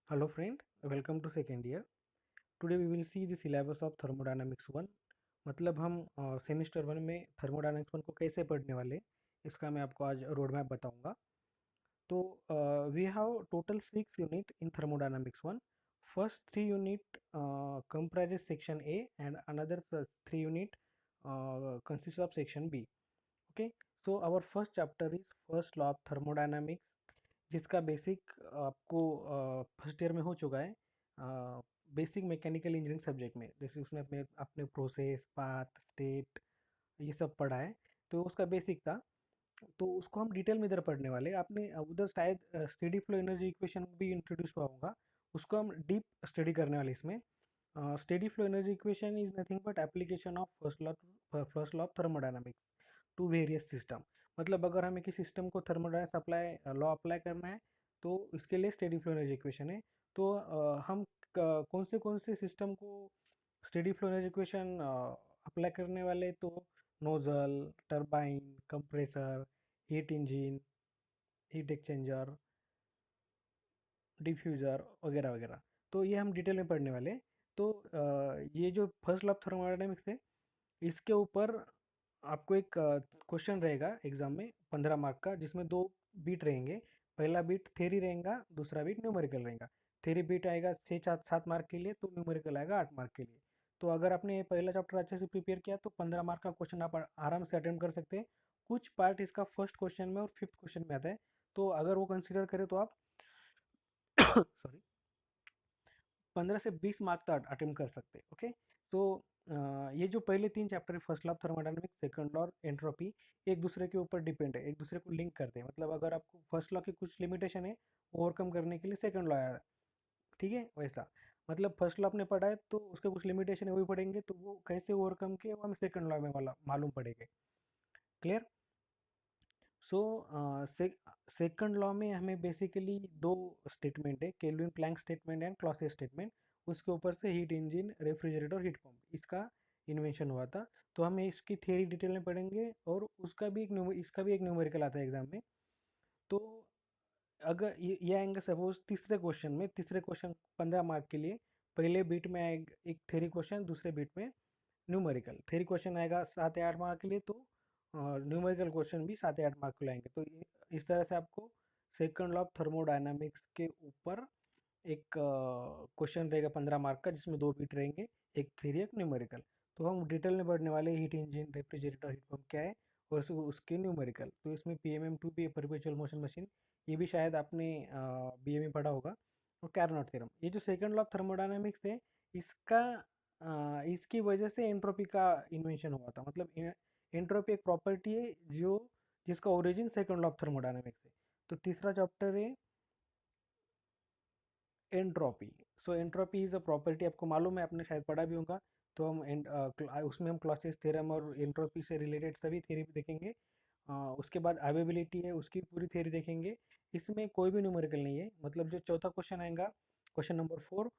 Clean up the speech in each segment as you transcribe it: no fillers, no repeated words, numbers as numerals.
Hello friend, welcome to second year. Today we will see the syllabus of thermodynamics 1. मतलब हम semester 1 में thermodynamics 1 को कैसे पढ़ने वाले, इसका मैं आपको आज रोड मैप बताऊंगा. तो we have total 6 unit in thermodynamics 1. First 3 unit comprises section A and another 3 unit consists of section B. Okay, so our first chapter is first law of thermodynamics, जिसका बेसिक आपको first year में हो चुका है basic mechanical engineering subject में. जैसे उसमें अपने अपने प्रोसेस पाथ स्टेट ये सब पढ़ा है, तो उसका बेसिक था. तो उसको हम डिटेल में इधर पढ़ने वाले. आपने उधर शायद स्टेडी फ्लो एनर्जी इक्वेशन भी इंट्रोड्यूस हुआ होगा, उसको हम डीप स्टडी करने वाले इसमें. Steady flow energy equation is nothing but application of first law of thermodynamics to various system. मतलब अगर हमें किसी सिस्टम को थर्मोडायनामिक्स अप्लाई लॉ अप्लाई करना है तो इसके लिए स्टेडी फ्लो एनर्जी इक्वेशन है. तो हम कौन से सिस्टम को steady flow energy equation apply करने वाले, तो nozzle, turbine, compressor, heat engine, heat exchanger, diffuser वगैरह वगैरह. तो ये हम डिटेल में पढ़ने वाले. तो ये जो फर्स्ट लॉ ऑफ थर्मोडायनेमिक्स है, इसके ऊपर आपको एक क्वेश्चन रहेगा एग्जाम में 15 मार्क का, जिसमें दो बीट रहेंगे. पहला बीट थेरी रहेगा, दूसरा बीट न्यूमेरिकल रहेगा. थेरी बीट आएगा 6-7 मार्क के लिए, तो न्यूमेरिकल आएगा 8 मार्क के लिए. तो अगर आपने ये पहला चैप्टर अच्छे से प्रिपेयर किया तो 15 मार्क का क्वेश्चन आप आराम से अटेम्प्ट कर सकते हैं. कुछ पार्ट इसका फर्स्ट क्वेश्चन में और फिफ्थ क्वेश्चन में आता है, तो अगर वो कंसिडर करें तो आप सॉरी 15 से 20 मार्क तक अटेम्प्ट कर सकते हैं. ओके, सो ये जो पहले 3 चैप्टर है, first law of thermodynamics, second law और एंट्रोपी, एक दूसरे के ऊपर डिपेंड है, एक दूसरे को लिंक करते हैं. मतलब अगर आपको फर्स्ट लॉ की कुछ लिमिटेशन है ओवरकम करने के लिए सेकंड लॉ आया, ठीक है वैसा. मतलब फर्स्ट लॉ आपने पढ़ा है तो उसके कुछ लिमिटेशन है वो भी पढ़ेंगे, तो वो कैसे ओवरकम किए वो हमें सेकंड लॉ में वाला मालूम पड़ेगा. क्लियर. सो सेकंड लॉ में हमें बेसिकली दो स्टेटमेंट है, Kelvin Planck statement and Clausius statement. उसके ऊपर से heat engine, refrigerator, heat pump, इसका इन्वेंशन हुआ था. तो हम इसकी थियरी डिटेल में पढ़ेंगे, और उसका भी इसका भी एक न्यूमेरिकल आता है एग्जाम में. तो अगर ये आएंगे सपोज तीसरे क्वेश्चन 15 मार्क के लिए. पहले बीट में आएगा एक थ्योरी क्वेश्चन, दूसरे बीट में न्यूमेरिकल. थ्योरी क्वेश्चन आएगा 7 या 8 मार्क के लिए, तो न्यूमेरिकल क्वेश्चन भी 7 या 8 मार्क को लाएंगे. तो इस तरह से आपको सेकंड लॉ ऑफ थर्मोडायनामिक्स के ऊपर एक क्वेश्चन रहेगा 15 मार्क का, जिसमें दो बीट रहेंगे, एक थ्योरी एक न्यूमेरिकल. तो हम डिटेल में पढ़ने वाले heat engine, refrigerator, heat pump क्या है, और उसके न्यूमेरिकल. तो इसमें PM2 भी, परपेचुअल मोशन मशीन, ये भी शायद आपने BA में पढ़ा होगा. और कैरनॉट थ्योरम. ये जो सेकंड लॉ ऑफ थर्मोडायनामिक्स है, इसका इसकी वजह से एंट्रोपी का इन्वेंशन हुआ था. मतलब एंट्रोपी एक प्रॉपर्टी है जो जिसका origin second law of thermodynamics है. तो तीसरा चैप्टर है entropy. So entropy is a property, आपको मालूम है, आपने शायद पढ़ा भी होगा. तो हम उसमें हम क्लॉसियस थ्योरम और एंट्रोपी से रिलेटेड सभी थ्योरी भी देखेंगे. उसके बाद अवेबिलिटी है, उसकी पूरी थ्योरी देखेंगे. इसमें कोई भी न्यूमेरिकल नहीं है. मतलब जो चौथा क्वेश्चन आएगा, क्वेश्चन नंबर 4,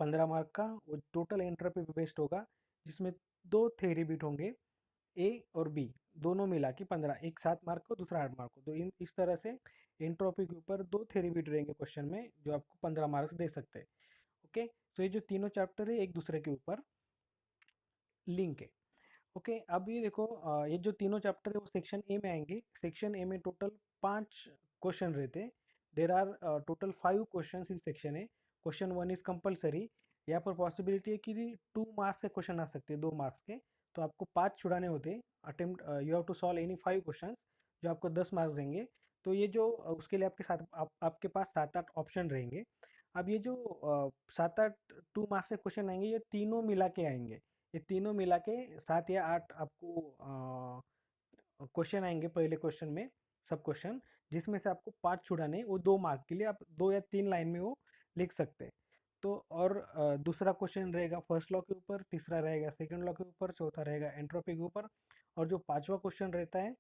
15 मार्क का, वो टोटल एंट्रोपी पे बेस्ड होगा, जिसमें दो थ्योरी बीट होंगे, ए और बी, दोनों मिला के 15, एक 7 मार्क को, दूसरा 8 मार्क को. तो इस तरह से एंट्रोपी के ऊपर दो थ्योरी बीट रहेंगे क्वेश्चन में, जो आपको 15 मार्क्स दे सकते हैं. ओके, सो ये जो तीनों चैप्टर है एक दूसरे के ऊपर लिंक है. ओके, अब ये देखो, ये जो तीनों चैप्टर है वो सेक्शन ए में आएंगे. सेक्शन ए में टोटल 5 क्वेश्चन रहते हैं. There are total 5 question in section A. Question 1 is compulsory. यहाँ पर पॉसिबिलिटी है कि 2 मार्क्स के क्वेश्चन आ सकते हैं, 2 मार्क्स के. तो आपको 5 छुड़ाने होते हैं. Attempt you have to solve any 5 question, जो आपको 10 मार्क्स देंगे. तो ये जो उसके लिए आपके साथ आपके पास 7-8 ऑप्शन रहेंगे. अब ये जो 7-8 2 मार्क्स के क्वेश्चन आएंगे, ये तीनों मिला के आएंगे. ये तीनों मिला के 7 या 8 आपको क्वेश्चन आएंगे पहले क्वेश्चन में, सब क्वेश्चन, जिसमें से आपको 5 छुड़ाने, वो 2 मार्क के लिए आप 2 या 3 लाइन में वो लिख सकते हैं. तो और दूसरा क्वेश्चन रहेगा फर्स्ट लॉ के ऊपर, तीसरा रहेगा सेकंड लॉ के ऊपर, चौथा रहेगा एंट्रोपी के ऊपर. और जो पांचवा क्वेश्चन रहता है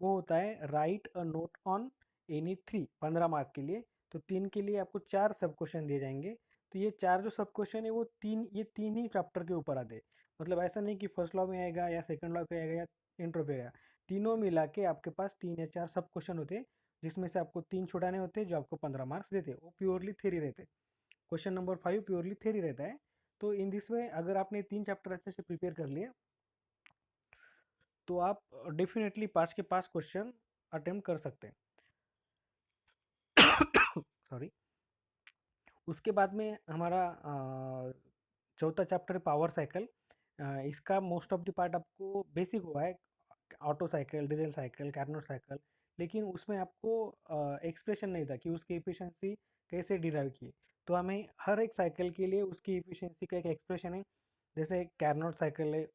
वो होता है right a note on any 3, 15 mark के लिए. तो 3 के लिए आपको 4 सब क्वेश्चन दिए जाएंगे. तो ये 4 जो सब क्वेश्चन है वो ये तीन ही चैप्टर के ऊपर आते हैं. मतलब ऐसा नहीं कि फर्स्ट लॉ में आएगा या सेकंड लॉ पे आएगा या एंट्रोपी आएगा. तीनों मिला के आपके पास 3 या 4 सब क्वेश्चन होते हैं, जिसमें से आपको 3 छुड़ाने होते हैं, जो आपको 15 मार्क्स देते हैं. वो प्योरली थ्योरी रहते हैं. क्वेश्चन नंबर 5 प्योरली थ्योरी रहता है। तो इन दिस वे अगर आपने 3 चैप्टर अच्छे से प्रिपेयर कर लिए तो आप डेफिनेटली 5 के 5 क्वेश्चन अटेम्प्ट कर सकते हैं। सॉरी। उसके बाद में हमारा चौथा चैप्टर पावर साइकिल। इसका मोस्ट ऑफ द पार्ट आपको बेसिक हुआ है, auto cycle, diesel cycle, Carnot cycle, लेकिन उसमें आपको एक्सप्रेशन नहीं था कि उसकी एफिशिएंसी कैसे डिराइव की। तो हमें हर एक साइकिल के लिए उसकी एफिशिएंसी का एक एक्सप्रेशन है, जैसे कार्नोट साइकिल है,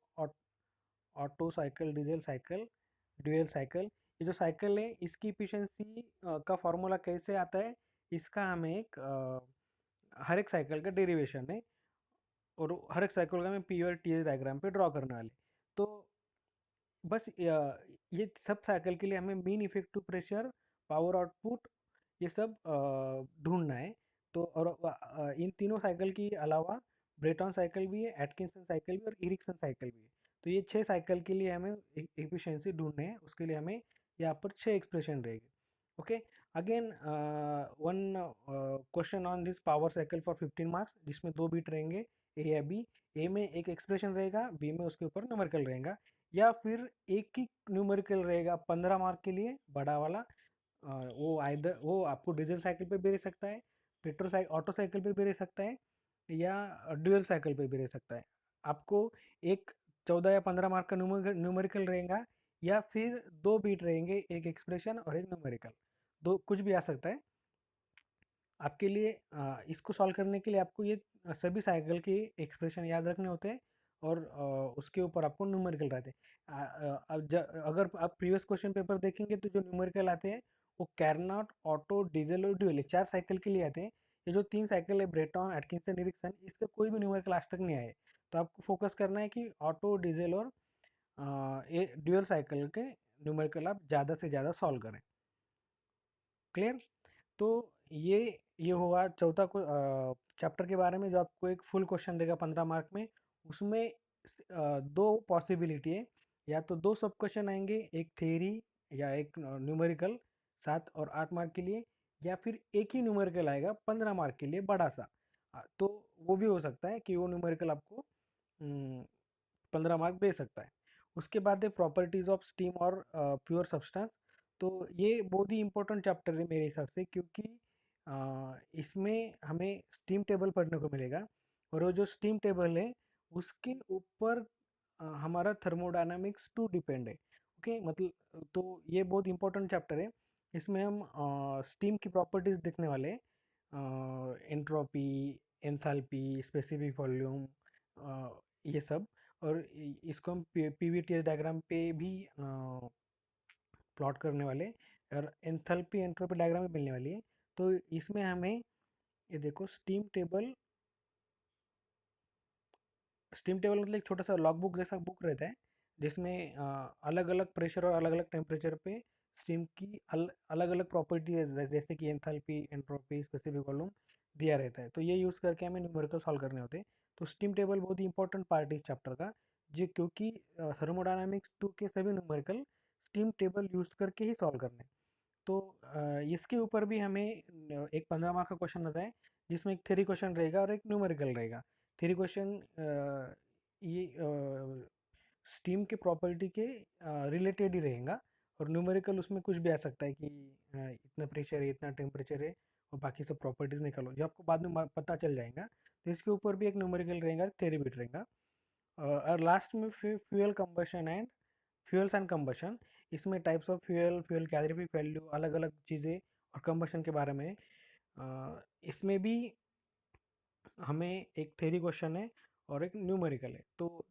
auto cycle, diesel cycle, dual cycle. ये जो साइकिल है इसकी एफिशिएंसी का फॉर्मूला कैसे आता है, इसका हमें एक हर एक साइकिल का डेरिवेशन है और हर एक साइकिल का हमें पी और टी एच डायग्राम पे ड्रॉ करने वाले। तो बस ये सब साइकिल के लिए हमें mean effective pressure, power output, ये सब ढूंढना है। तो और इन तीनों साइकिल के अलावा ब्रेटॉन साइकिल भी है, एटकिंसन साइकिल भी और इरिक्सन साइकिल भी है। तो ये 6 साइकिल के लिए हमें एफिशिएंसी ढूंढने हैं, उसके लिए हमें यहाँ पर 6 एक्सप्रेशन रहेगी। Okay, again one question on this power cycle for 15 marks, जिसमें 2 बीट रहेंगे, ए या बी। ए में एक एक्सप्रेशन रहेगा, बी में उसके ऊपर न्यूमेरिकल रहेगा, या फिर एक ही न्यूमेरिकल रहेगा 15 मार्क के लिए बड़ा वाला। वो आइदर वो आपको डीजल साइकिल पे भी रह सकता है, पेट्रोल साइकिल ऑटो साइकिल पे भी रह सकता है, या ड्यूअल साइकिल पे भी रह सकता है। आपको एक 14 या 15 मार्क का न्यूमेरिकल रहेगा, या फिर 2 बीट रहेंगे, एक एक्सप्रेशन और एक न्यूमेरिकल, दो कुछ भी आ सकता है। आपके लिए इसको सॉल्व करने के लिए आपको ये सभी साइकिल के एक्सप्रेशन याद रखने होते हैं, और उसके ऊपर आपको न्यूमेरिकल रहते हैं। अगर आप प्रीवियस क्वेश्चन पेपर देखेंगे तो जो न्यूमेरिकल आते हैं वो कैरनॉट, ऑटो, डीजल और ड्यूल, 4 साइकिल के लिए आते हैं। ये जो 3 साइकिल है, ब्रेटॉन, एटकिंसन, इरिक्सन, इसका कोई भी न्यूमेरिकल आज तक नहीं आया है। तो आपको फोकस करना है कि ऑटो, डीजल और ये ड्यूअल साइकिल के न्यूमेरिकल आप ज़्यादा से ज़्यादा सॉल्व करें। क्लियर? तो ये ये हुआ चौथा चैप्टर के बारे में, जो आपको एक फुल क्वेश्चन देगा 15 मार्क में। उसमें दो पॉसिबिलिटी है, या तो 2 सब क्वेश्चन आएंगे, एक थ्योरी या एक न्यूमेरिकल 7 और 8 मार्क के लिए, या फिर एक ही न्यूमेरिकल आएगा 15 मार्क के लिए बड़ा सा। तो वो भी हो सकता है कि वो न्यूमेरिकल आपको 15 मार्क दे सकता है। उसके बाद है प्रॉपर्टीज ऑफ स्टीम और प्योर सब्सटेंस। तो ये बहुत ही इंपॉर्टेंट चैप्टर है मेरे हिसाब से, क्योंकि इसमें हमें स्टीम टेबल पढ़ने को मिलेगा, और वो जो स्टीम टेबल है उसके ऊपर हमारा थर्मोडायनामिक्स टू डिपेंड है। ओके, मतलब तो ये बहुत इंपॉर्टेंट चैप्टर है। इसमें हम स्टीम की प्रॉपर्टीज देखने वाले हैं, एंट्रोपी, एंथैल्पी, स्पेसिफिक वॉल्यूम, ये सब। और इसको हम पीवीटीएस डायग्राम पे भी प्लॉट करने वाले, और एंथैल्पी एंट्रोपी डायग्राम भी मिलने वाली है। तो इसमें हमें ये देखो, स्टीम टेबल मतलब एक छोटा सा लॉग बुक जैसा बुक रहता है, जिसमें अलग अलग प्रेशर और अलग अलग टेम्परेचर पे स्टीम की अलग अलग प्रॉपर्टी, जैसे कि एंथैल्पी, एंट्रोपी, स्पेसिफिक वॉल्यूम दिया रहता है। तो ये यूज़ करके हमें न्यूमेरिकल सॉल्व करने होते हैं। तो स्टीम टेबल बहुत ही इंपॉर्टेंट पार्ट है इस चैप्टर का, जो क्योंकि थर्मोडायनामिक्स 2 के सभी न्यूमेरिकल स्टीम टेबल यूज़ करके ही सॉल्व करने हैं। तो इसके ऊपर भी हमें एक 15 मार्क का क्वेश्चन आता है, जिसमें एक थ्योरी क्वेश्चन रहेगा और एक न्यूमेरिकल रहेगा। थ्योरी क्वेश्चन ये स्टीम के प्रॉपर्टी के रिलेटेड ही रहेगा, और न्यूमेरिकल उसमें कुछ भी आ सकता है कि इतना प्रेशर है, इतना टेम्परेचर है, और बाकी सब प्रॉपर्टीज निकालो, जो आपको बाद में पता चल जाएगा। तो इसके ऊपर भी एक न्यूमेरिकल रहेगा, थ्योरी भी रहेगा। और लास्ट में fuel combustion and fuels and combustion. इसमें types of fuel, fuel calorific value, अलग अलग चीज़ें और कंबशन के बारे में। इसमें भी हमें एक थ्योरी क्वेश्चन है और एक न्यूमेरिकल है। तो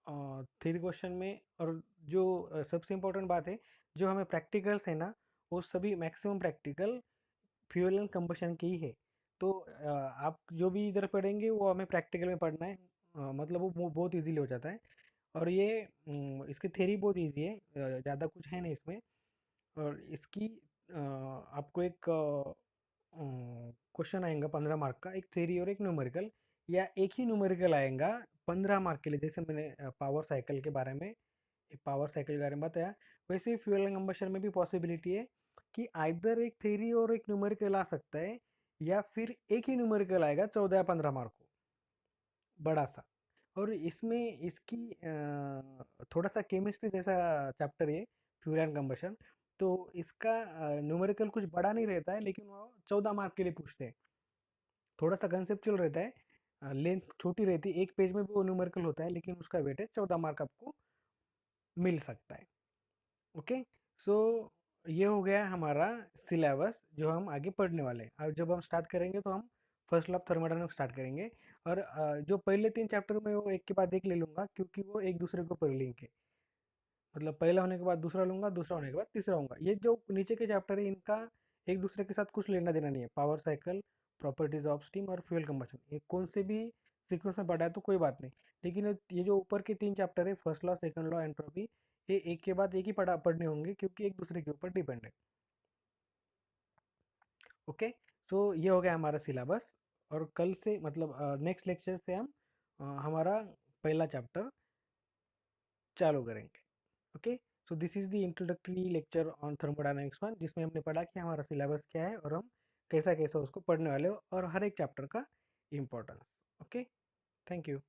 थ्योरी क्वेश्चन में, और जो सबसे इम्पोर्टेंट बात है, जो हमें प्रैक्टिकल्स है ना, वो सभी maximum practical fuel and combustion की ही है। तो आप जो भी इधर पढ़ेंगे वो हमें प्रैक्टिकल में पढ़ना है, मतलब वो बहुत इजीली हो जाता है। और ये इसकी थ्योरी बहुत इजी है, ज़्यादा कुछ है नहीं इसमें। और इसकी आपको एक क्वेश्चन आएगा 15 मार्क का, एक थ्योरी और एक न्यूमेरिकल, या एक ही न्यूमेरिकल आएगा 15 मार्क के लिए, जैसे मैंने पावर साइकिल के बारे में बताया। वैसे ही फ्यूल एंड कंबशन में भी पॉसिबिलिटी है कि आइदर एक थ्योरी और एक न्यूमेरिकल आ सकता है, या फिर एक ही न्यूमेरिकल आएगा 14 या 15 मार्क को, बड़ा सा। और इसमें इसकी थोड़ा सा केमिस्ट्री जैसा चैप्टर है, फ्यूल एंड कंबशन। तो इसका न्यूमेरिकल कुछ बड़ा नहीं रहता है, लेकिन वो 14 मार्क के लिए पूछते हैं। थोड़ा सा कंसेप्चुअल रहता है, लेंथ छोटी रहती है, एक पेज में भी वो न्यूमेरिकल होता है, लेकिन उसका वेटेज 14 मार्क आपको मिल सकता है। ओके। सो ये हो गया हमारा सिलेबस जो हम आगे पढ़ने वाले हैं। अब जब हम स्टार्ट करेंगे तो हम first law of thermodynamics start करेंगे। और जो पहले 3 चैप्टर में वो एक के बाद एक ले लूँगा, क्योंकि वो एक दूसरे को पढ़ लेंगे। मतलब पहला होने के बाद दूसरा लूँगा, दूसरा होने के बाद तीसरा लूँगा। ये जो नीचे के चैप्टर है इनका एक दूसरे के साथ कुछ लेना देना नहीं है। Power cycle, properties of steam और फ्यूल कंबशन, ये कौन से भी सीक्वेंस में पढ़ा है तो कोई बात नहीं। लेकिन ये जो ऊपर के 3 चैप्टर है, first law, second law, entropy, ये एक के बाद एक ही पढ़ने होंगे, क्योंकि एक दूसरे के ऊपर डिपेंड है। ओके। सो ये हो गया हमारा सिलेबस। और कल से मतलब नेक्स्ट लेक्चर से हम हमारा पहला चैप्टर चालू करेंगे। Okay. So this is the introductory lecture on thermodynamics 1, जिसमें हमने पढ़ा कि हमारा सिलेबस क्या है और हम कैसा कैसा उसको पढ़ने वाले हो, और हर एक चैप्टर का इम्पोर्टेंस। ओके। Thank you.